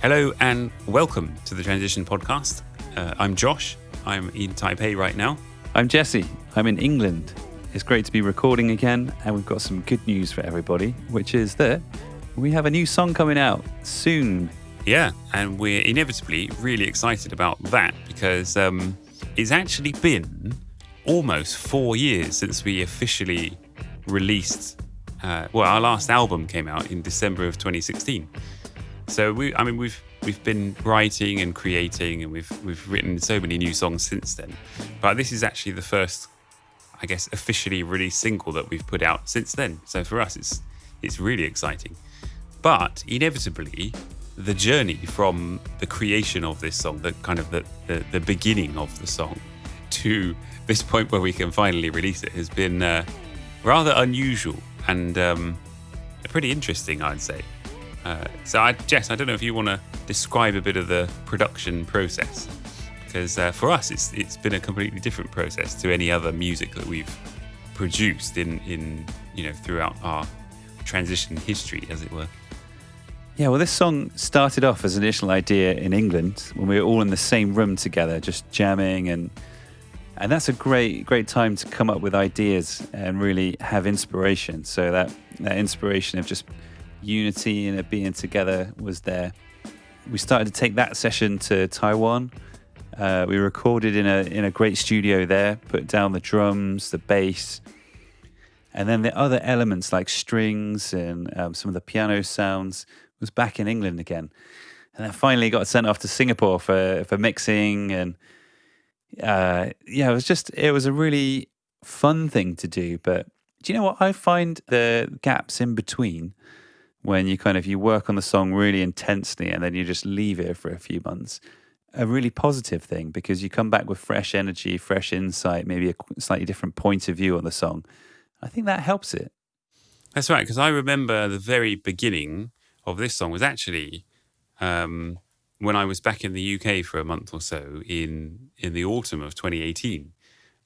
Hello and welcome to the Transition Podcast. I'm Josh. I'm in Taipei right now. I'm Jesse. I'm in England. It's great to be recording again, and we've got some good news for everybody, which is that we have a new song coming out soon. Yeah, and we're inevitably really excited about that because it's actually been almost 4 years since we officially released, our last album came out in December of 2016. So we've been writing and creating, and we've written so many new songs since then. But this is actually the first, I guess, officially released single that we've put out since then. So for us, it's really exciting. But inevitably, the journey from the creation of this song, the beginning of the song, to this point where we can finally release it has been rather unusual and pretty interesting, I'd say. Jess, I don't know if you want to describe a bit of the production process, because for us it's been a completely different process to any other music that we've produced in throughout our transition history, as it were. Yeah, well, this song started off as an initial idea in England when we were all in the same room together, just jamming, and that's a great time to come up with ideas and really have inspiration. So that inspiration of just unity and it being together was there. We started to take that session to Taiwan. We recorded in a great studio there, put down the drums, the bass, and then the other elements like strings and some of the piano sounds was back in England again. And then finally got sent off to Singapore for mixing, and it was a really fun thing to do. But do you know what? I find the gaps in between, when you work on the song really intensely and then you just leave it for a few months, a really positive thing, because you come back with fresh energy, fresh insight, maybe a slightly different point of view on the song. I think that helps it. That's right, because I remember the very beginning of this song was actually when I was back in the UK for a month or so in the autumn of 2018.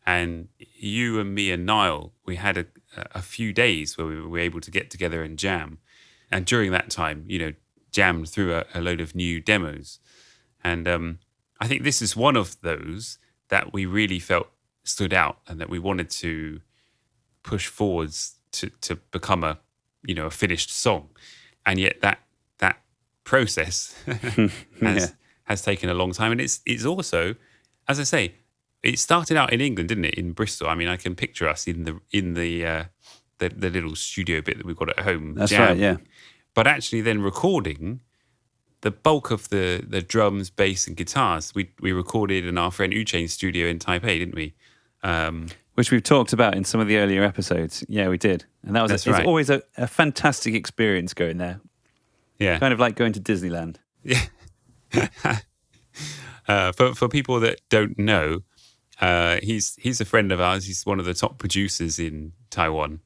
And you and me and Niall, we had a few days where we were able to get together and jam. And during that time, jammed through a load of new demos. And I think this is one of those that we really felt stood out and that we wanted to push forwards to become a finished song. And yet that process has taken a long time. And it's also, as I say, it started out in England, didn't it? In Bristol. I mean, I can picture us in the little studio bit that we've got at home. That's right, yeah. But actually then recording the bulk of the drums, bass and guitars, we recorded in our friend Uchain's studio in Taipei, didn't we? Which we've talked about in some of the earlier episodes. Yeah, we did. And it's always a fantastic experience going there. Yeah. Kind of like going to Disneyland. Yeah. For people that don't know, he's a friend of ours. He's one of the top producers in Taiwan.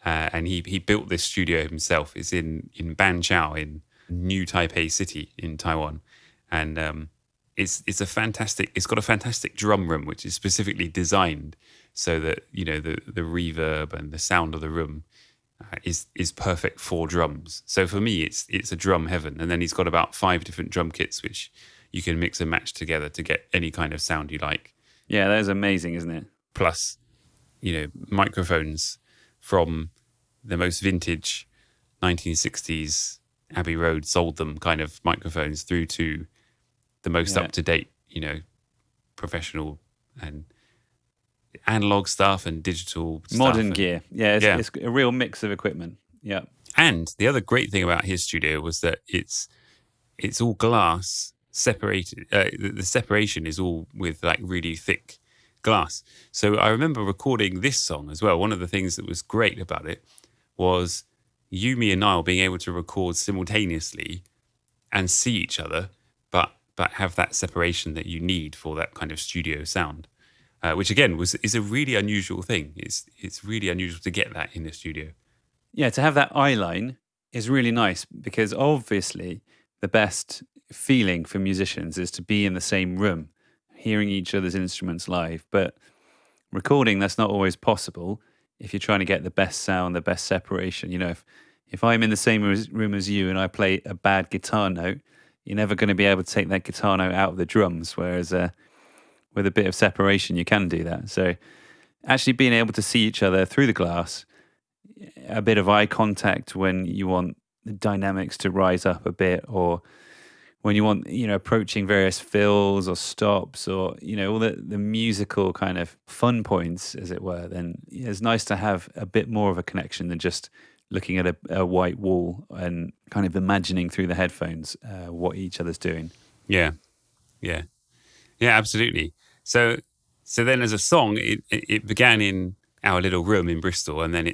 And he built this studio himself. It's in Banqiao, in New Taipei City in Taiwan. And it's got a fantastic drum room, which is specifically designed so that, the reverb and the sound of the room is perfect for drums. So for me, it's a drum heaven. And then he's got about 5 different drum kits, which you can mix and match together to get any kind of sound you like. Yeah, that is amazing, isn't it? Plus, microphones from the most vintage 1960s Abbey Road sold them kind of microphones through to the most up-to-date, professional and analog stuff and digital modern stuff. Gear. It's a real mix of equipment. Yeah. And the other great thing about his studio was that it's all glass separated. The separation is all with like really thick glass. So I remember recording this song as well. One of the things that was great about it was you, me and Niall being able to record simultaneously and see each other, but have that separation that you need for that kind of studio sound, which again is a really unusual thing. It's really unusual to get that in the studio. Yeah, to have that eye line is really nice, because obviously the best feeling for musicians is to be in the same room, hearing each other's instruments live. But recording, that's not always possible if you're trying to get the best sound, the best separation. If I'm in the same room as you and I play a bad guitar note, you're never going to be able to take that guitar note out of the drums. Whereas with a bit of separation, you can do that. So actually being able to see each other through the glass, a bit of eye contact when you want the dynamics to rise up a bit, or when you want, approaching various fills or stops, or, all the musical kind of fun points, as it were, then it's nice to have a bit more of a connection than just looking at a white wall and kind of imagining through the headphones what each other's doing. Yeah, absolutely. So then as a song, it began in our little room in Bristol, and then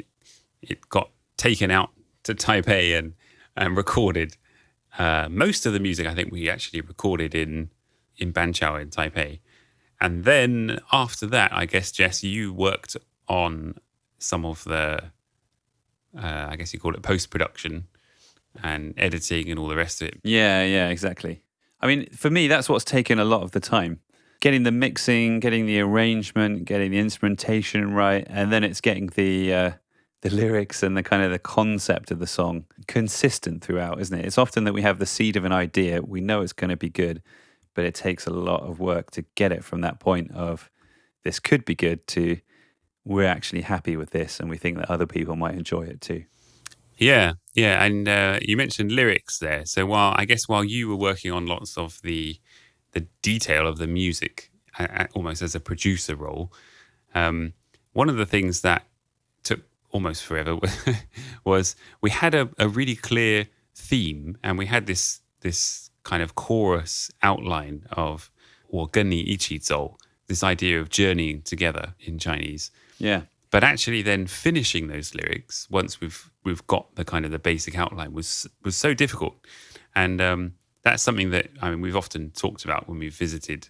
it got taken out to Taipei and recorded. Most of the music, I think, we actually recorded in Banqiao in Taipei. And then after that, I guess, Jess, you worked on some of the, I guess you call it post-production and editing and all the rest of it. Yeah, exactly. I mean, for me, that's what's taken a lot of the time. Getting the mixing, getting the arrangement, getting the instrumentation right, and then it's getting the lyrics and the kind of the concept of the song consistent throughout, isn't it? It's often that we have the seed of an idea, we know it's going to be good, but it takes a lot of work to get it from that point of this could be good to we're actually happy with this and we think that other people might enjoy it too. Yeah. And you mentioned lyrics there. So while you were working on lots of the detail of the music, almost as a producer role, one of the things that took almost forever was we had a really clear theme, and we had this kind of chorus outline of 我跟你一起走, this idea of journeying together in Chinese. Yeah. But actually then finishing those lyrics once we've got the kind of the basic outline was so difficult. And that's something that, I mean, we've often talked about when we've visited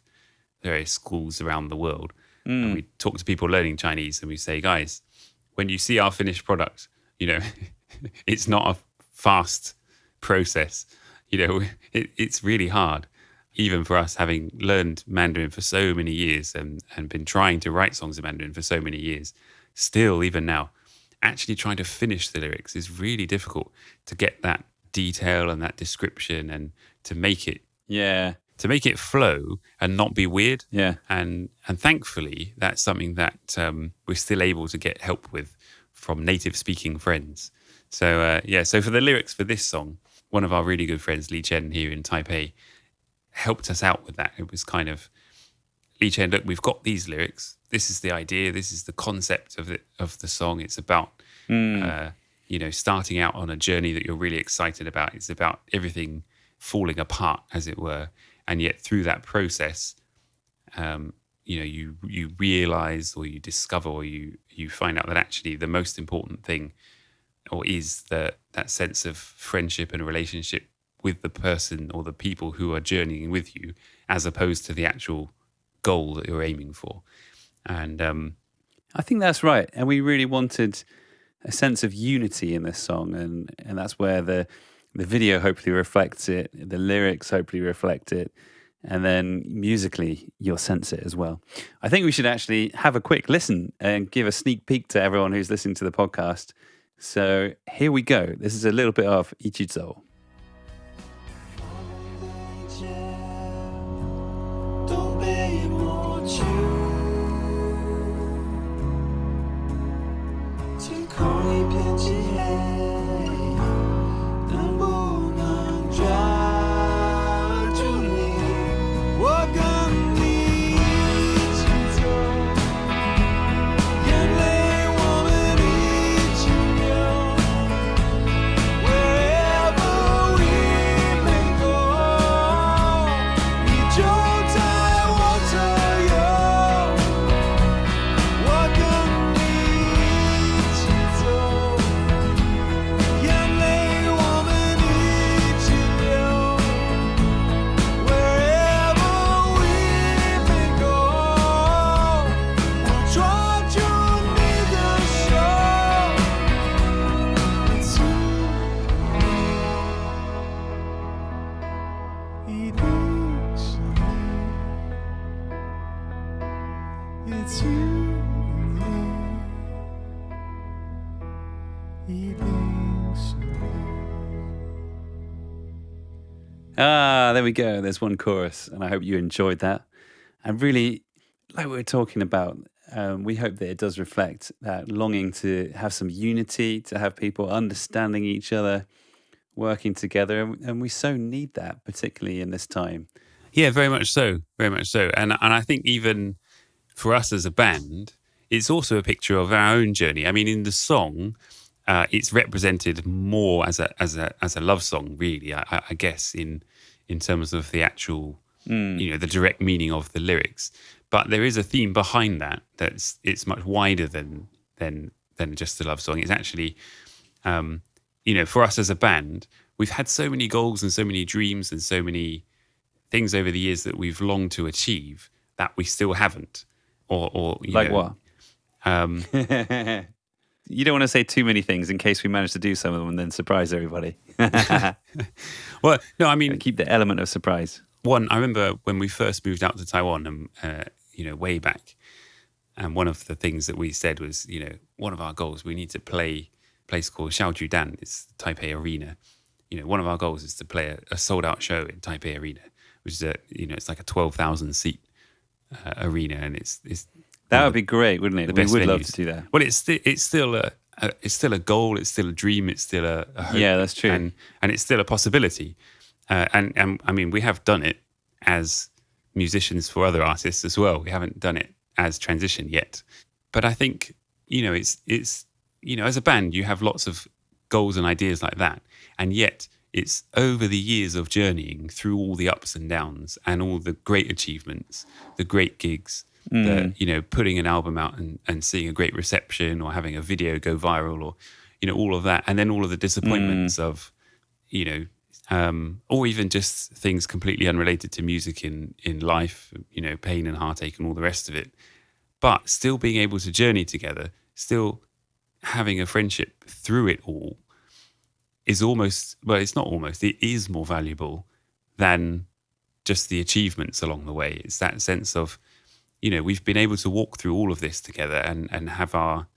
various schools around the world. And we talk to people learning Chinese and we say, guys, when you see our finished product, it's not a fast process. It's really hard, even for us having learned Mandarin for so many years and been trying to write songs in Mandarin for so many years. Still, even now, actually trying to finish the lyrics is really difficult, to get that detail and that description and to make it flow and not be weird. Yeah. And thankfully, that's something that we're still able to get help with from native speaking friends. So for the lyrics for this song, one of our really good friends, Li Chen, here in Taipei, helped us out with that. It was kind of, Li Chen, look, we've got these lyrics. This is the idea. This is the concept of the song. It's about starting out on a journey that you're really excited about. It's about everything falling apart, as it were, and yet through that process, you realize, or you discover, or you find out that actually the most important thing, or is that sense of friendship and relationship with the person or the people who are journeying with you, as opposed to the actual goal that you're aiming for. And I think that's right. And we really wanted a sense of unity in this song, and that's where the video hopefully reflects it, the lyrics hopefully reflect it, and then musically you'll sense it as well. I think we should actually have a quick listen and give a sneak peek to everyone who's listening to the podcast. So here we go. This is a little bit of 一起走. There we go. There's one chorus, and I hope you enjoyed that. And really, like we were talking about, we hope that it does reflect that longing to have some unity, to have people understanding each other, working together, and we so need that, particularly in this time. Yeah, very much so, very much so. And I think even for us as a band, it's also a picture of our own journey. I mean, in the song, it's represented more as a love song, really. I guess in terms of the actual, the direct meaning of the lyrics. But there is a theme behind that. It's much wider than just a love song. It's actually, for us as a band, we've had so many goals and so many dreams and so many things over the years that we've longed to achieve that we still haven't. Or like what? You don't want to say too many things in case we manage to do some of them and then surprise everybody. Well, no, I mean, keep the element of surprise. One, I remember when we first moved out to Taiwan, way back, and one of the things that we said was, one of our goals, we need to play a place called Xiaojudan, it's the Taipei Arena. One of our goals is to play a sold-out show in Taipei Arena, which is it's like a 12,000 seat arena, and it's that would be great, wouldn't it? We would love to do that. Well, it's still a goal, it's still a dream, it's still a hope. Yeah, that's true, and it's still a possibility. And I mean, we have done it as musicians for other artists as well. We haven't done it as Transition yet, but I think it's as a band you have lots of goals and ideas like that, and yet it's over the years of journeying through all the ups and downs and all the great achievements, the great gigs, putting an album out and seeing a great reception, or having a video go viral, or all of that, and then all of the disappointments of or even just things completely unrelated to music in life, pain and heartache and all the rest of it, but still being able to journey together, still having a friendship through it all is it is more valuable than just the achievements along the way. It's that sense of, we've been able to walk through all of this together and have our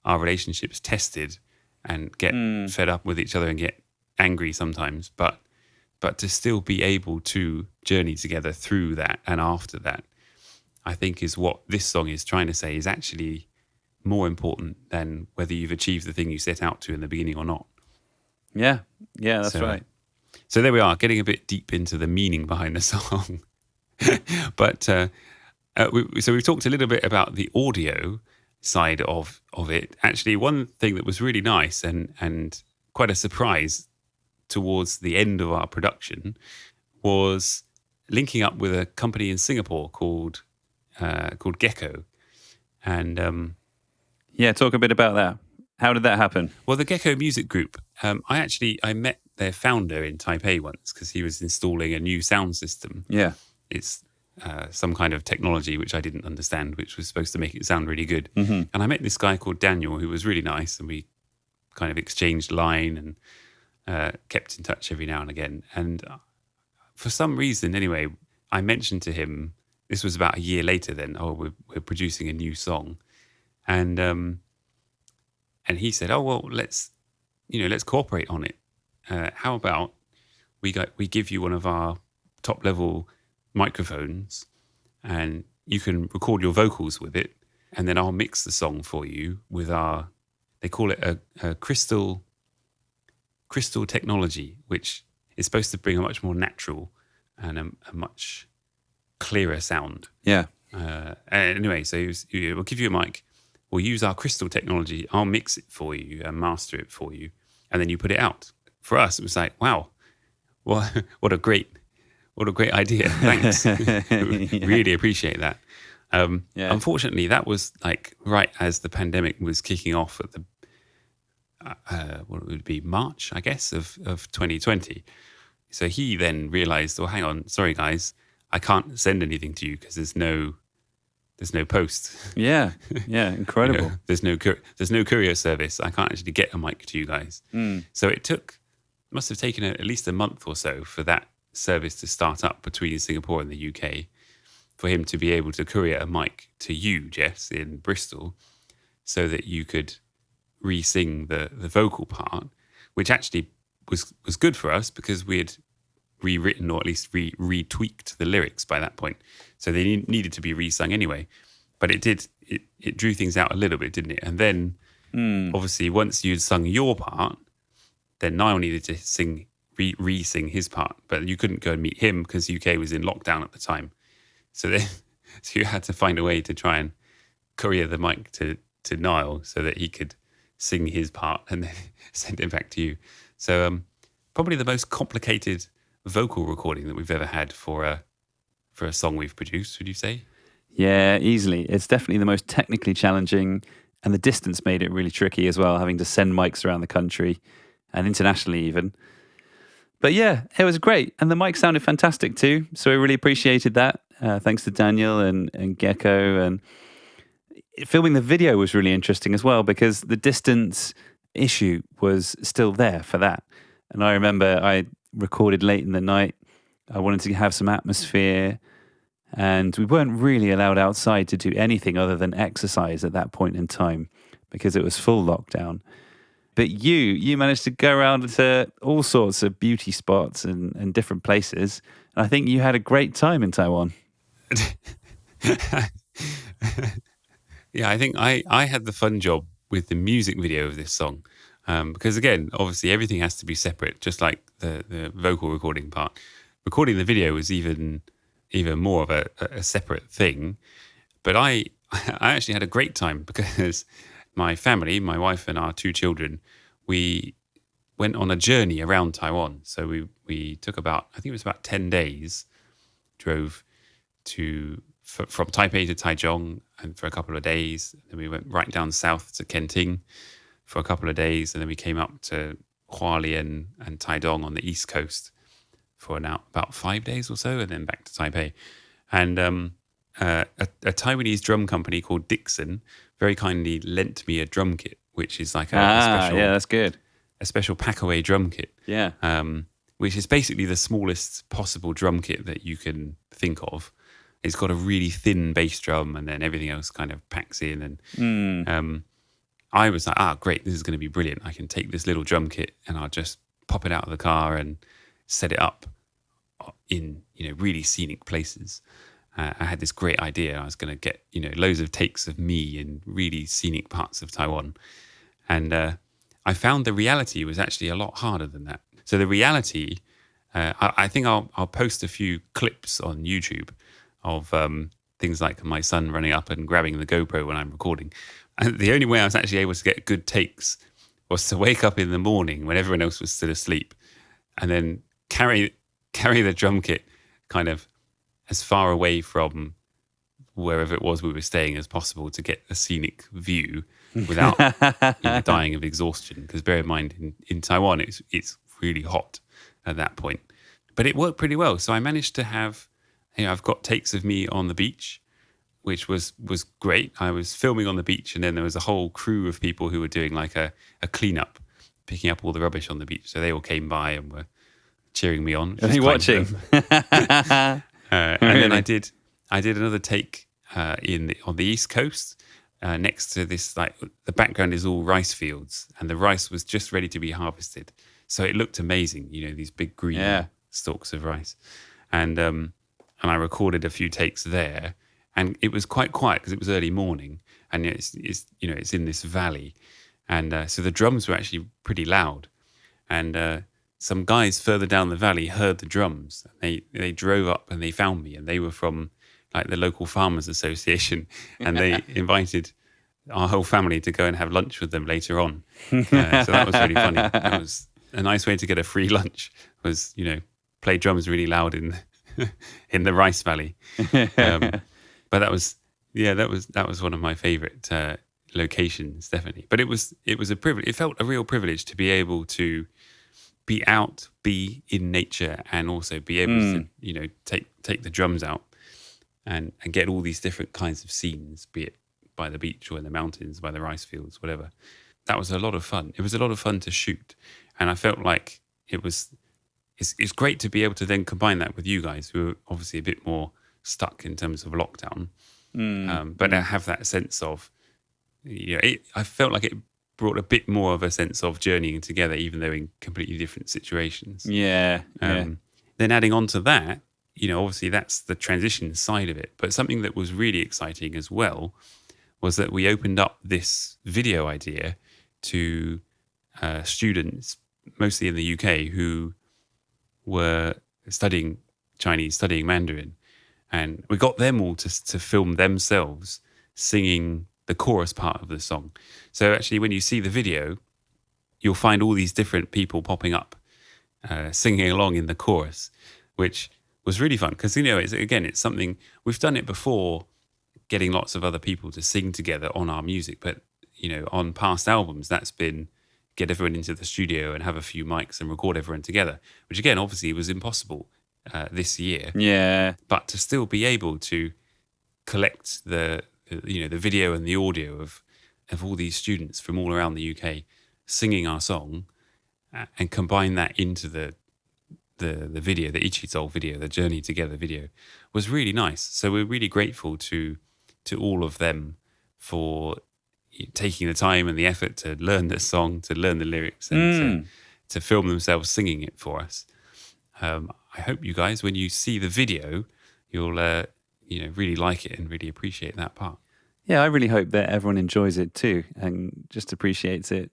relationships tested and get fed up with each other and get angry sometimes, but to still be able to journey together through that and after that, I think is what this song is trying to say, is actually more important than whether you've achieved the thing you set out to in the beginning or not. Yeah, that's right. So there we are, getting a bit deep into the meaning behind the song. But so we've talked a little bit about the audio side of it. Actually, one thing that was really nice and quite a surprise towards the end of our production was linking up with a company in Singapore called Gecko. And talk a bit about that. How did that happen? Well, the Gecko Music Group, I met their founder in Taipei once because he was installing a new sound system. Yeah. It's some kind of technology which I didn't understand, which was supposed to make it sound really good. Mm-hmm. And I met this guy called Daniel who was really nice, and we kind of exchanged line and kept in touch every now and again. And for some reason, anyway, I mentioned to him, this was about a year later then, we're producing a new song. And he said, oh, well, let's cooperate on it. How about we give you one of our top level microphones and you can record your vocals with it, and then I'll mix the song for you with they call it a crystal technology, which is supposed to bring a much more natural and a much clearer sound. Yeah. Anyway, so we'll give you a mic. We'll use our crystal technology. I'll mix it for you and master it for you, and then you put it out. For us, it was like, wow, what a great idea. Thanks. Really appreciate that. Unfortunately, that was like right as the pandemic was kicking off at the what would be March, I guess, of 2020. So he then realized, oh, hang on, sorry guys, I can't send anything to you because there's no post. Yeah, incredible. There's no courier service. I can't actually get a mic to you guys. So it must have taken at least a month or so for that service to start up between Singapore and the UK, for him to be able to courier a mic to you, Jess, in Bristol, so that you could re-sing the vocal part, which actually was good for us because we had rewritten, or at least retweaked the lyrics by that point. So they needed to be resung anyway. But it drew things out a little bit, didn't it? And then obviously once you'd sung your part, then Niall needed to re-sing his part. But you couldn't go and meet him because UK was in lockdown at the time. So you had to find a way to try and courier the mic to Niall so that he could sing his part and then send it back to you. So probably the most complicated vocal recording that we've ever had for a song we've produced, would you say? Yeah, easily. It's definitely the most technically challenging, and the distance made it really tricky as well, having to send mics around the country and internationally even. But yeah, it was great. And the mic sounded fantastic too. So I really appreciated that. Thanks to Daniel and Gecko. And filming the video was really interesting as well, because the distance issue was still there for that. And I remember I recorded late in the night. I wanted to have some atmosphere. And we weren't really allowed outside to do anything other than exercise at that point in time because it was full lockdown. But you managed to go around to all sorts of beauty spots and different places. And I think you had a great time in Taiwan. Yeah, I think I had the fun job with the music video of this song. Because again, obviously everything has to be separate, just like the vocal recording part. Recording the video was even more of a separate thing. But I actually had a great time because my family, my wife and our 2 children, we went on a journey around Taiwan. So we took I think it was about 10 days, drove from Taipei to Taichung and for a couple of days. Then we went right down south to Kenting for a couple of days. And then we came up to Hualien and Taidong on the east coast for about 5 days or so, and then back to Taipei. And a Taiwanese drum company called Dixon very kindly lent me a drum kit, which is like a special, yeah, that's good. A special pack-away drum kit. Yeah. Which is basically the smallest possible drum kit that you can think of. It's got a really thin bass drum, and then everything else kind of packs in. And I was like, great, this is going to be brilliant. I can take this little drum kit and I'll just pop it out of the car and set it up in really scenic places. I had this great idea. I was going to get loads of takes of me in really scenic parts of Taiwan, and I found the reality was actually a lot harder than that. So the reality, I think I'll post a few clips on YouTube of things like my son running up and grabbing the GoPro when I'm recording. And the only way I was actually able to get good takes was to wake up in the morning when everyone else was still asleep, and then carry the drum kit kind of as far away from wherever it was we were staying as possible to get a scenic view without dying of exhaustion. Because bear in mind, in Taiwan, it's really hot at that point. But it worked pretty well. So I managed to have, I've got takes of me on the beach, which was great. I was filming on the beach, and then there was a whole crew of people who were doing like a cleanup, picking up all the rubbish on the beach. So they all came by and were cheering me on. Are you watching? And then I did another take on the East Coast, next to this, like the background is all rice fields, and the rice was just ready to be harvested. So it looked amazing, these big green stalks of rice. And I recorded a few takes there, and it was quite quiet because it was early morning, and it's in this valley, and so the drums were actually pretty loud, and some guys further down the valley heard the drums. They drove up and they found me, and they were from like the local farmers association, and they invited our whole family to go and have lunch with them later on. So that was really funny. That was a nice way to get a free lunch, was play drums really loud in the rice valley. But that was one of my favorite locations, definitely. But it was a privilege. It felt a real privilege to be able to be out, be in nature, and also be able to take the drums out and get all these different kinds of scenes, be it by the beach or in the mountains, by the rice fields, whatever. That was a lot of fun. It was a lot of fun to shoot, and I felt like it's great to be able to then combine that with you guys, who are obviously a bit more stuck in terms of lockdown, but I have that sense of, I felt like it brought a bit more of a sense of journeying together, even though in completely different situations. Yeah. then adding on to that, obviously that's the transition side of it. But something that was really exciting as well was that we opened up this video idea to students, mostly in the UK, who were studying Chinese, studying Mandarin. And we got them all to film themselves singing the chorus part of the song. So actually, when you see the video, you'll find all these different people popping up, singing along in the chorus, which was really fun. Because, it's something, we've done it before, getting lots of other people to sing together on our music. But, on past albums, that's been get everyone into the studio and have a few mics and record everyone together, which again, obviously was impossible this year. Yeah. But to still be able to collect the video and the audio of all these students from all around the UK singing our song and combine that into the video, the Ichizol video, the Journey Together video, was really nice. So we're really grateful to all of them for taking the time and the effort to learn the song, to learn the lyrics, and to film themselves singing it for us. I hope you guys, when you see the video, you'll really like it and really appreciate that part. Yeah, I really hope that everyone enjoys it too and just appreciates it.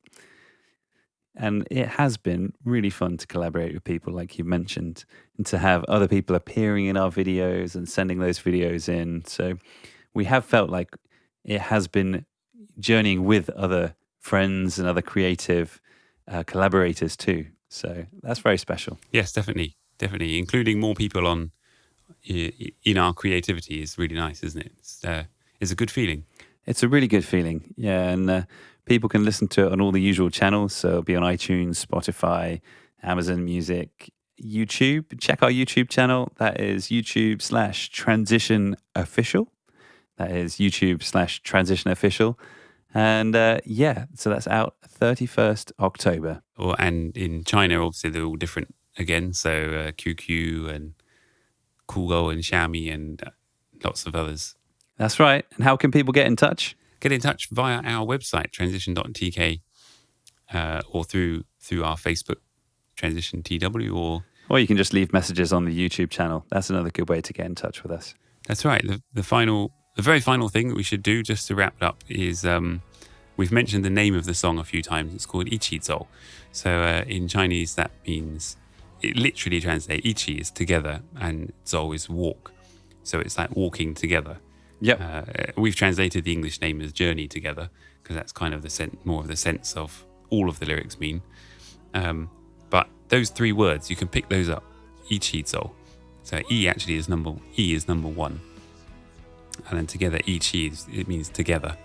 And it has been really fun to collaborate with people like you mentioned, and to have other people appearing in our videos and sending those videos in. So we have felt like it has been journeying with other friends and other creative collaborators too. So that's very special. Yes, definitely. Including more people in our creativity is really nice, isn't it? It's a good feeling. It's a really good feeling, yeah. And people can listen to it on all the usual channels. So it'll be on iTunes, Spotify, Amazon Music, YouTube. Check our YouTube channel. That is YouTube/Transition Official. That is YouTube/Transition Official. And so that's out 31st October. And in China, obviously, they're all different again. So QQ and Kugo and Xiaomi and lots of others. That's right. And how can people get in touch? Get in touch via our website, transition.tk, or through our Facebook, Transition TW, or you can just leave messages on the YouTube channel. That's another good way to get in touch with us. That's right. The very final thing that we should do, just to wrap it up, is we've mentioned the name of the song a few times. It's called Ichizou. So in Chinese, that means, it literally translates, Ichi is together and Zou is walk. So it's like walking together. Yep. We've translated the English name as Journey Together because that's kind of more of the sense of all of the lyrics mean. But those three words, you can pick those up. Ichizou. So E actually is number one. And then together, Ichi it means together.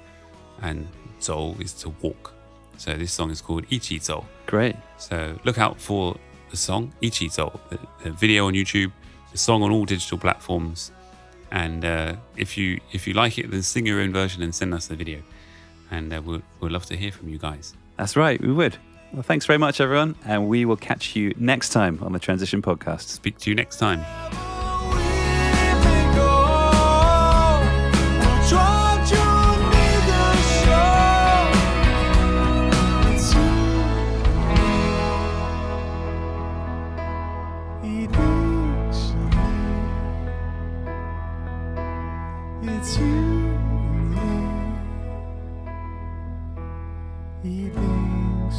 And Zou is to walk. So this song is called Ichizou. Great. So look out for the song Ichizou, the video on YouTube, the song on all digital platforms. And if you like it, then sing your own version and send us the video. And we'll love to hear from you guys. That's right, we would. Well, thanks very much, everyone. And we will catch you next time on the Transition Podcast. Speak to you next time. It's you and me, eating